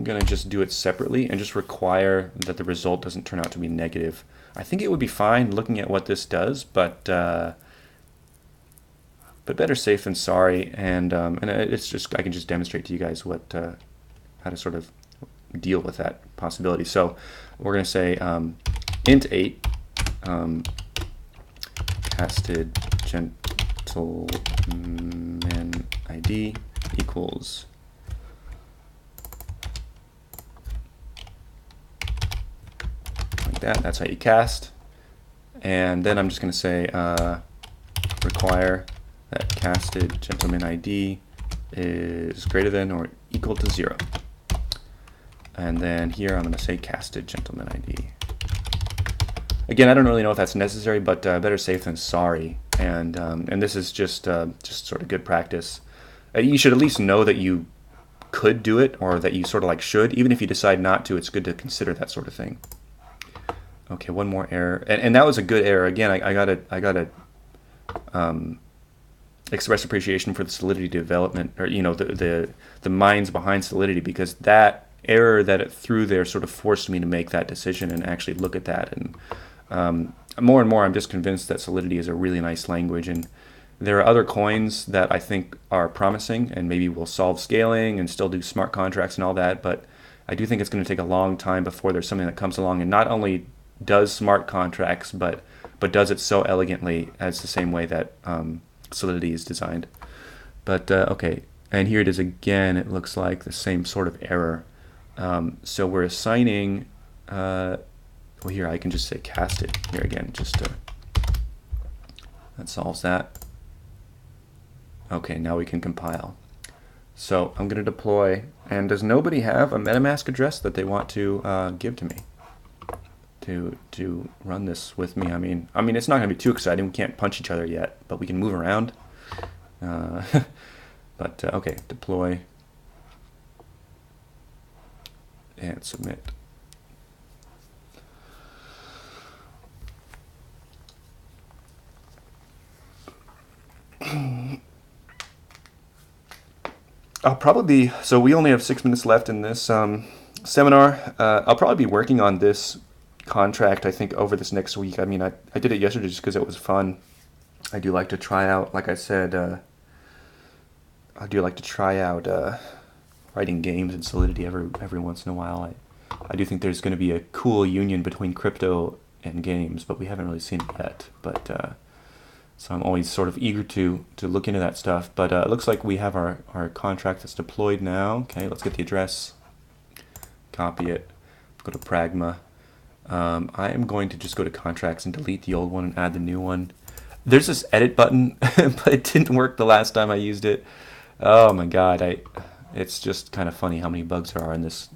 going to just do it separately and just require that the result doesn't turn out to be negative. I think it would be fine looking at what this does, but but better safe than sorry. And it's just, I can just demonstrate to you guys what how to sort of deal with that possibility. So we're going to say int 8 casted gentleman ID equals like that. That's how you cast. And then I'm just going to say require that casted gentleman ID is greater than or equal to 0. And then here I'm going to say casted gentleman ID. Again, I don't really know if that's necessary, but better safe than sorry. And this is just sort of good practice. You should at least know that you could do it, or that you sort of like should. Even if you decide not to, it's good to consider that sort of thing. Okay, one more error, and that was a good error. Again, I gotta express appreciation for the Solidity development, or the minds behind Solidity, because that error that it threw there sort of forced me to make that decision and actually look at that. And more and more, I'm just convinced that Solidity is a really nice language, and there are other coins that I think are promising, and maybe will solve scaling and still do smart contracts and all that. But I do think it's going to take a long time before there's something that comes along and not only does smart contracts, but does it so elegantly as the same way that Solidity is designed. But okay, and here it is again. It looks like the same sort of error. So we're assigning, well, here I can just say casted here again, that solves that. Okay, now we can compile. So I'm going to deploy, and does nobody have a MetaMask address that they want to give to me to run this with me? I mean, it's not going to be too exciting. We can't punch each other yet, but we can move around. But okay, deploy and submit. I'll probably so we only have 6 minutes left in this seminar. I'll probably be working on this contract, I think, over this next week. I mean, I did it yesterday just because it was fun. I do like to try out, like I said, I do like to try out writing games in Solidity every once in a while. I do think there's going to be a cool union between crypto and games, but we haven't really seen it yet. But so I'm always sort of eager to look into that stuff. But it looks like we have our contract that's deployed now. Okay, let's get the address, copy it, go to Pragma. I am going to just go to contracts and delete the old one and add the new one. There's this edit button, but it didn't work the last time I used it. Oh my god, it's just kind of funny how many bugs there are in this,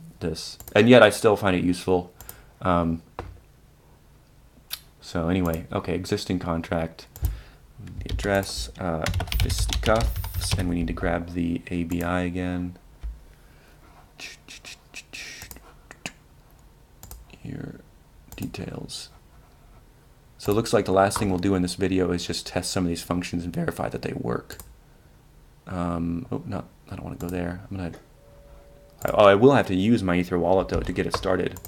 and yet I still find it useful. So anyway, okay, existing contract, the address, fisticuffs, and we need to grab the ABI again. Here, details. So it looks like the last thing we'll do in this video is just test some of these functions and verify that they work. Oh, no, I don't want to go there. I will have to use my Ether wallet though to get it started,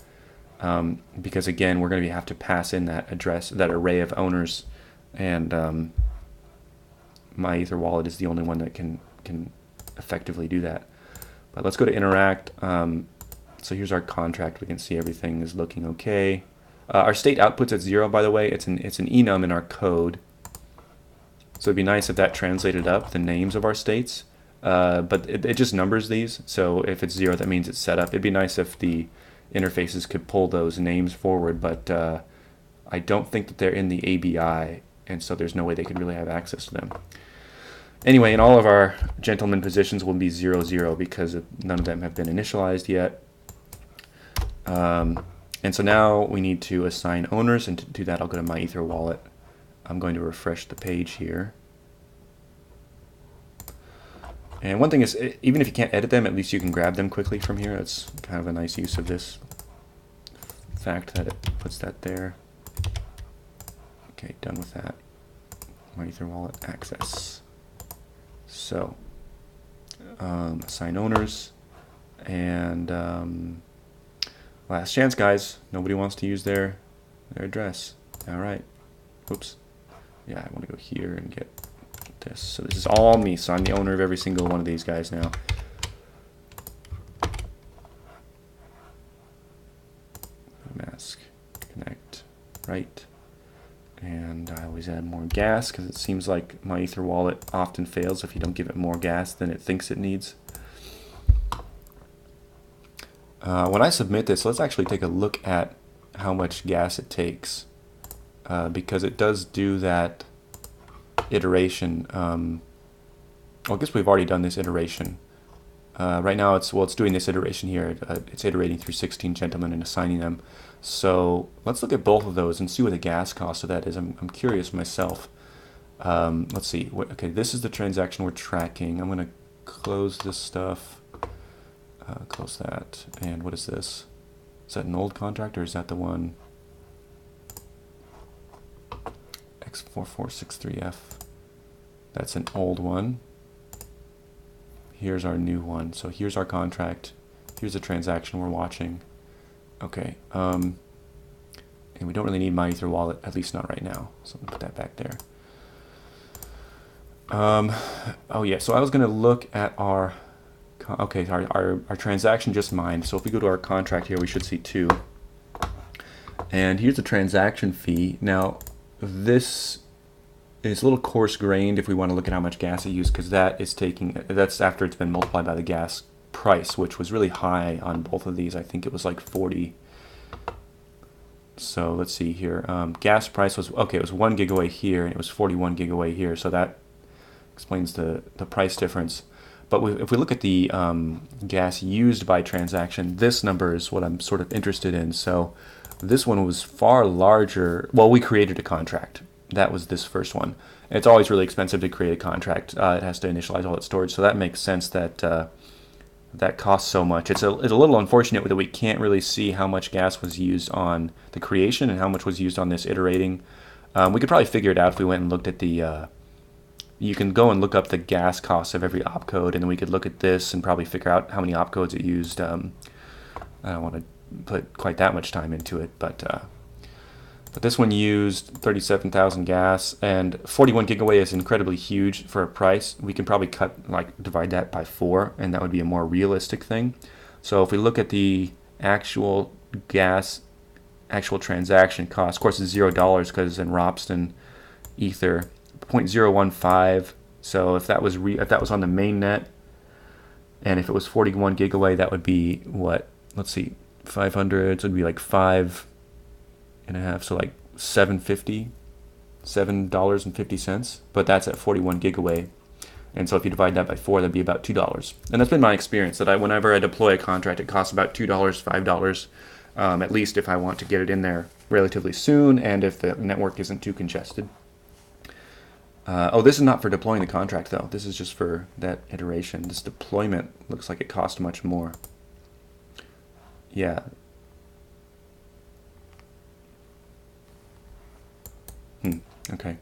because again, we're going to have to pass in that address, that array of owners, and my Ether wallet is the only one that can effectively do that. But let's go to interact. So here's our contract. We can see everything is looking okay. Our state output's at 0, by the way. It's an enum in our code. So it'd be nice if that translated up the names of our states. But it just numbers these. So if it's 0, that means it's set up. It'd be nice if the interfaces could pull those names forward, but I don't think that they're in the ABI, and so there's no way they could really have access to them. Anyway, in all of our gentleman positions will be 0, 0 because none of them have been initialized yet. And so now we need to assign owners, and to do that I'll go to my Ether wallet. I'm going to refresh the page here. And one thing is, even if you can't edit them, at least you can grab them quickly from here. That's kind of a nice use of this fact that it puts that there. Okay, done with that. My Ether wallet access. So, assign owners, and last chance, guys. Nobody wants to use their address. All right. Oops. Yeah, I want to go here and get this. So this is all me. So I'm the owner of every single one of these guys now. Mask, connect, right. And I always add more gas because it seems like my Ether wallet often fails if you don't give it more gas than it thinks it needs. When I submit this, let's actually take a look at how much gas it takes, because it does do that iteration. Well, I guess we've already done this iteration. Right now it's doing this iteration here. It's iterating through 16 gentlemen and assigning them. So let's look at both of those and see what the gas cost of that is. I'm curious myself. Let's see. Okay, this is the transaction we're tracking. I'm going to close this stuff. Close that. And what is this? Is that an old contract or is that the one? X4463F. That's an old one. Here's our new one. So here's our contract. Here's the transaction we're watching. Okay. And we don't really need my Ether wallet, at least not right now. So I'm going to put that back there. Oh yeah, so I was going to look at our, okay, our transaction just mined. So if we go to our contract here, we should see 2. And here's the transaction fee. Now, this is a little coarse-grained if we want to look at how much gas it used, because that's after it's been multiplied by the gas price, which was really high on both of these. I think it was like 40. So let's see here. Gas price was, okay, it was 1 gigaway here, and it was 41 gigaway here. So that explains the price difference. But if we look at the gas used by transaction, this number is what I'm sort of interested in. So this one was far larger. Well, we created a contract. That was this first one. And it's always really expensive to create a contract. It has to initialize all its storage. So that makes sense that that costs so much. It's a little unfortunate that we can't really see how much gas was used on the creation and how much was used on this iterating. We could probably figure it out if we went and looked at the... you can go and look up the gas costs of every opcode, and then we could look at this and probably figure out how many opcodes it used. I don't want to put quite that much time into it, but this one used 37,000 gas, and 41 gigaway is incredibly huge for a price. We can probably divide that by 4, and that would be a more realistic thing. So if we look at the actual transaction cost, of course it's $0 because it's in ROPS and Ether, 0.015. So if that was on the main net, and if it was 41 gigaway, that would be what? Let's see, 500. So it'd be like 5.5. So like $7.50. But that's at 41 gigaway. And so if you divide that by 4, that'd be about $2. And that's been my experience, that whenever I deploy a contract, it costs about $2, $5, at least if I want to get it in there relatively soon, and if the network isn't too congested. Oh, this is not for deploying the contract, though. This is just for that iteration. This deployment looks like it cost much more. Yeah. Okay.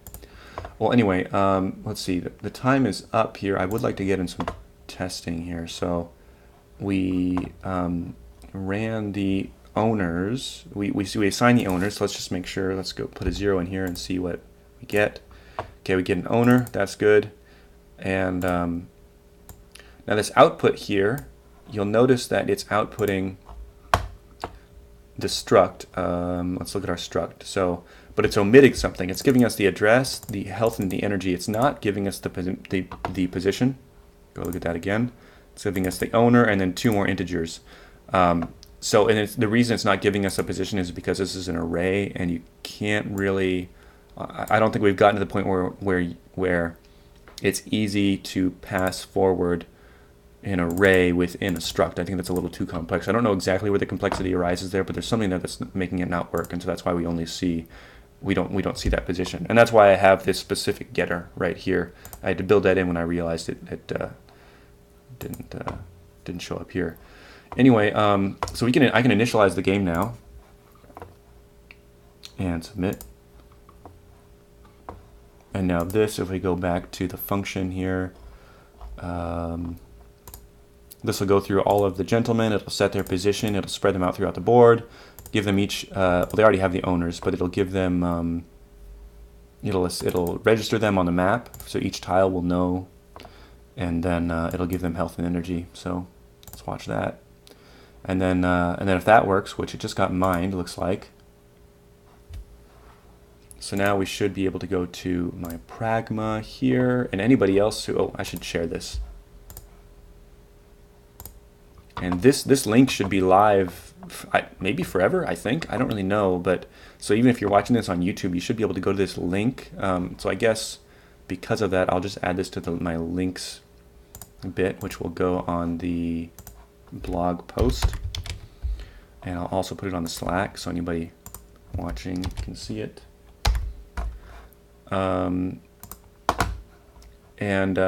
Well, anyway, let's see. The time is up here. I would like to get in some testing here. So we ran the owners. We assign the owners. So let's just make sure. Let's go put a 0 in here and see what we get. Okay, we get an owner. That's good. And now this output here, you'll notice that it's outputting the struct. Let's look at our struct. So, but it's omitting something. It's giving us the address, the health, and the energy. It's not giving us the position. Go look at that again. It's giving us the owner and then 2 more integers. So, and the reason it's not giving us a position is because this is an array, and you can't really. I don't think we've gotten to the point where it's easy to pass forward an array within a struct. I think that's a little too complex. I don't know exactly where the complexity arises there, but there's something that's making it not work, and so that's why we only see we don't see that position, and that's why I have this specific getter right here. I had to build that in when I realized it didn't show up here. Anyway, so I can initialize the game now and submit. And now this, if we go back to the function here, this will go through all of the gentlemen. It'll set their position. It'll spread them out throughout the board. Give them each, well, they already have the owners, but it'll give them it'll register them on the map, so each tile will know, and then it'll give them health and energy. So let's watch that, and then if that works, which it just got mined, looks like. So now we should be able to go to my pragma here, and anybody else who, oh, I should share this. And this link should be live, maybe forever, I think. I don't really know, but so even if you're watching this on YouTube, you should be able to go to this link. So I guess because of that, I'll just add this to my links bit, which will go on the blog post. And I'll also put it on the Slack, so anybody watching can see it.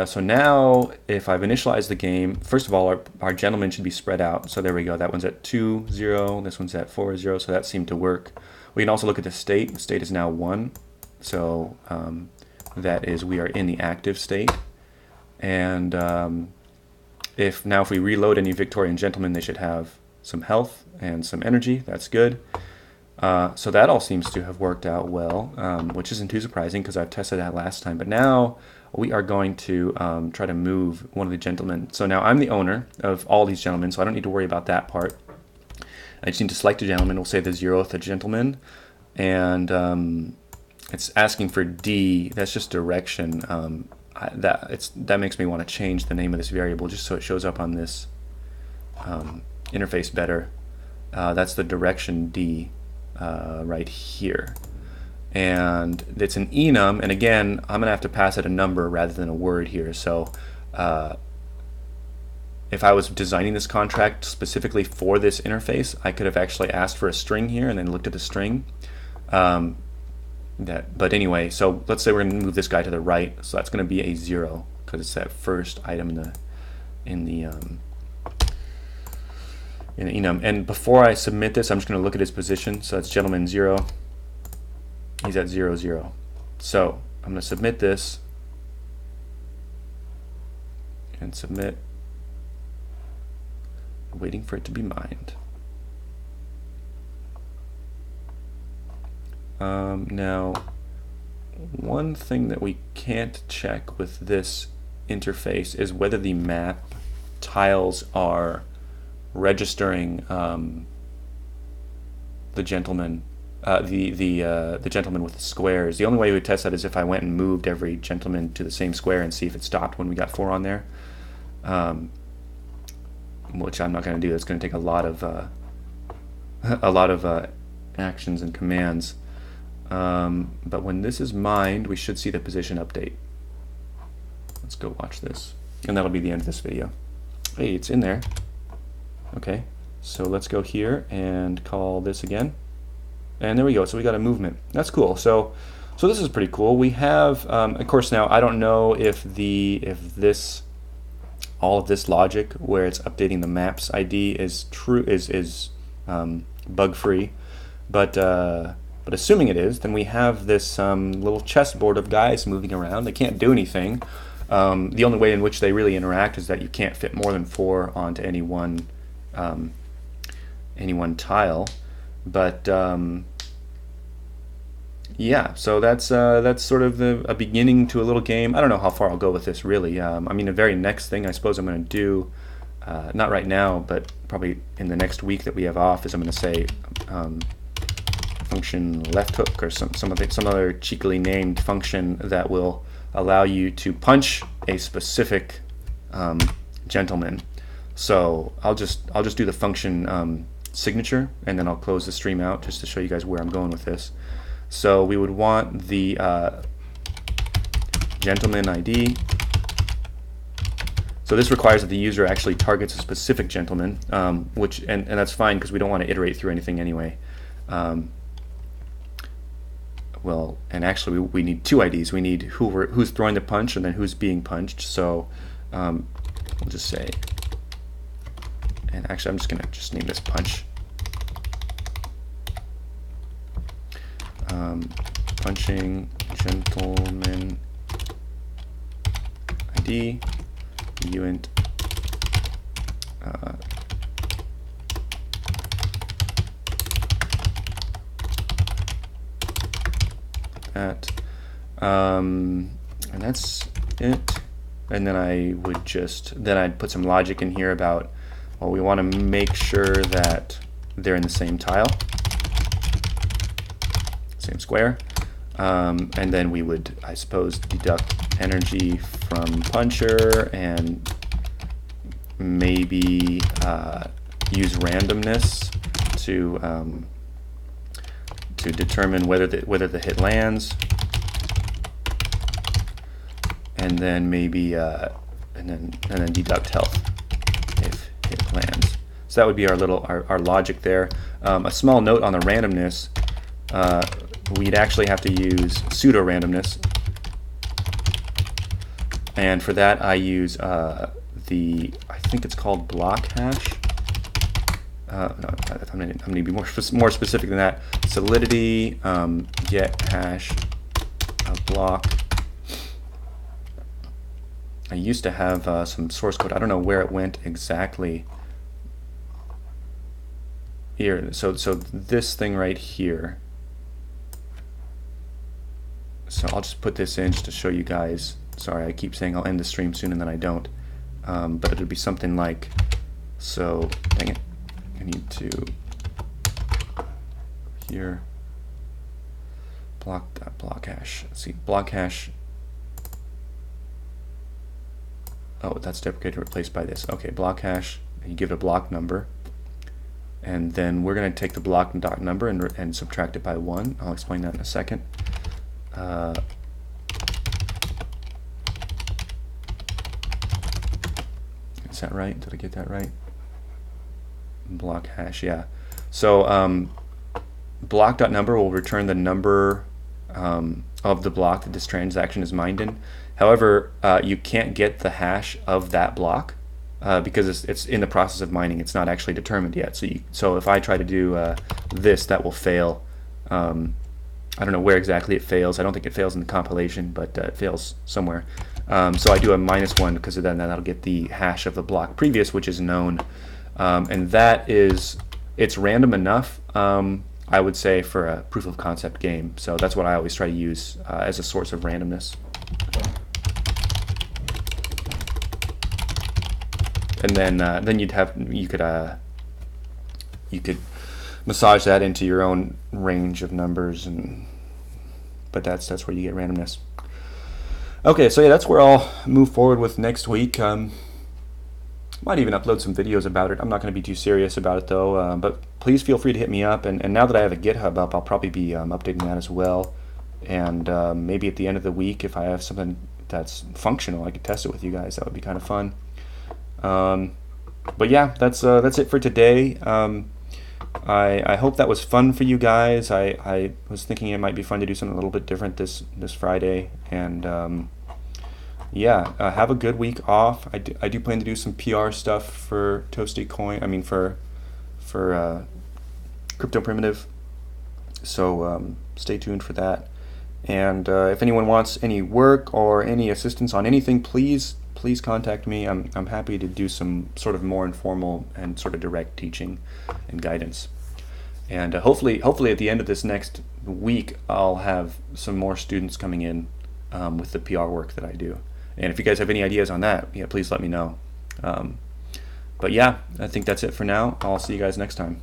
So now, if I've initialized the game, first of all, our gentlemen should be spread out. So there we go. That one's at 2, 0. This one's at 4, 0. So that seemed to work. We can also look at the state. The state is now 1. So that is, we are in the active state. And if we reload any Victorian gentlemen, they should have some health and some energy. That's good. So that all seems to have worked out well, which isn't too surprising because I've tested that last time. But now we are going to try to move one of the gentlemen. So now I'm the owner of all these gentlemen, so I don't need to worry about that part. I just need to select a gentleman. We'll say the 0th gentleman. And it's asking for D. That's just direction. That makes me want to change the name of this variable just so it shows up on this interface better. That's the direction D right here. And it's an enum, and again, I'm going to have to pass it a number rather than a word here. So if I was designing this contract specifically for this interface, I could have actually asked for a string here and then looked at the string. But anyway, so let's say we're going to move this guy to the right, so that's going to be a 0 because it's that first item in the enum. And before I submit this, I'm just going to look at his position. So that's gentleman 0. He's at 0, 0. So I'm going to submit this and submit, waiting for it to be mined. Now, one thing that we can't check with this interface is whether the map tiles are registering the gentleman, the gentleman with the squares. The only way we would test that is if I went and moved every gentleman to the same square and see if it stopped when we got 4 on there, which I'm not going to do. That's going to take a lot of actions and commands. But when this is mined, we should see the position update. Let's go watch this, and that'll be the end of this video. Hey, it's in there. Okay, so let's go here and call this again, and there we go. So we got a movement. That's cool. So this is pretty cool. We have, of course, now I don't know if all of this logic where it's updating the maps ID is true, is bug free, but assuming it is, then we have this little chessboard of guys moving around. They can't do anything. The only way in which they really interact is that you can't fit more than 4 onto any one tile. But yeah, so that's sort of a beginning to a little game. I don't know how far I'll go with this really. I mean, the very next thing I suppose I'm going to do, not right now, but probably in the next week that we have off, is I'm going to say function left hook or some other cheekily named function that will allow you to punch a specific gentleman. So I'll just do the function signature, and then I'll close the stream out just to show you guys where I'm going with this. So we would want the gentleman ID. So this requires that the user actually targets a specific gentleman, which and that's fine because we don't want to iterate through anything anyway. Well, and actually we need 2 IDs. We need who's throwing the punch and then who's being punched. So we'll just say, and actually I'm just going to name this punch. Punching gentleman ID uint that, And that's it. And then I'd put some logic in here about, well, we want to make sure that they're in the same tile, same square. And then we would, I suppose, deduct energy from puncher and maybe use randomness to determine whether the hit lands, and then maybe and then deduct health if hit lands. So that would be our logic there. A small note on the randomness: we'd actually have to use pseudo randomness, and for that I use I think it's called block hash. No, I'm going to be more specific than that. Solidity get hash of block. I used to have some source code. I don't know where it went exactly. Here, so this thing right here. So I'll just put this in just to show you guys. Sorry, I keep saying I'll end the stream soon and then I don't. But it'll be something like, so, dang it, I need to, here, block hash. Let's see, block hash. Oh, that's deprecated, replaced by this. Okay, block hash, you give it a block number. And then we're going to take the block dot number and subtract it by 1. I'll explain that in a second. Is that right? Did I get that right? Block hash, yeah. So block dot number will return the number of the block that this transaction is mined in. However, you can't get the hash of that block because it's in the process of mining. It's not actually determined yet. So if I try to do this, that will fail. I don't know where exactly it fails. I don't think it fails in the compilation, but it fails somewhere. So I do a -1 because then that'll get the hash of the block previous, which is known. And it's random enough, I would say, for a proof of concept game. So that's what I always try to use as a source of randomness. And then you could massage that into your own range of numbers, but that's where you get randomness. Okay, so yeah, that's where I'll move forward with next week. Might even upload some videos about it. I'm not going to be too serious about it though, but please feel free to hit me up. And now that I have a GitHub up, I'll probably be updating that as well. And maybe at the end of the week, if I have something that's functional, I could test it with you guys. That would be kind of fun. But yeah, that's it for today. I hope that was fun for you guys. I was thinking it might be fun to do something a little bit different this Friday, and yeah, have a good week off. I do plan to do some PR stuff for Toasty Coin. I mean for Crypto Primitive. So stay tuned for that. And if anyone wants any work or any assistance on anything, please contact me. I'm happy to do some sort of more informal and sort of direct teaching and guidance. And hopefully at the end of this next week, I'll have some more students coming in with the PR work that I do. And if you guys have any ideas on that, yeah, please let me know. But yeah, I think that's it for now. I'll see you guys next time.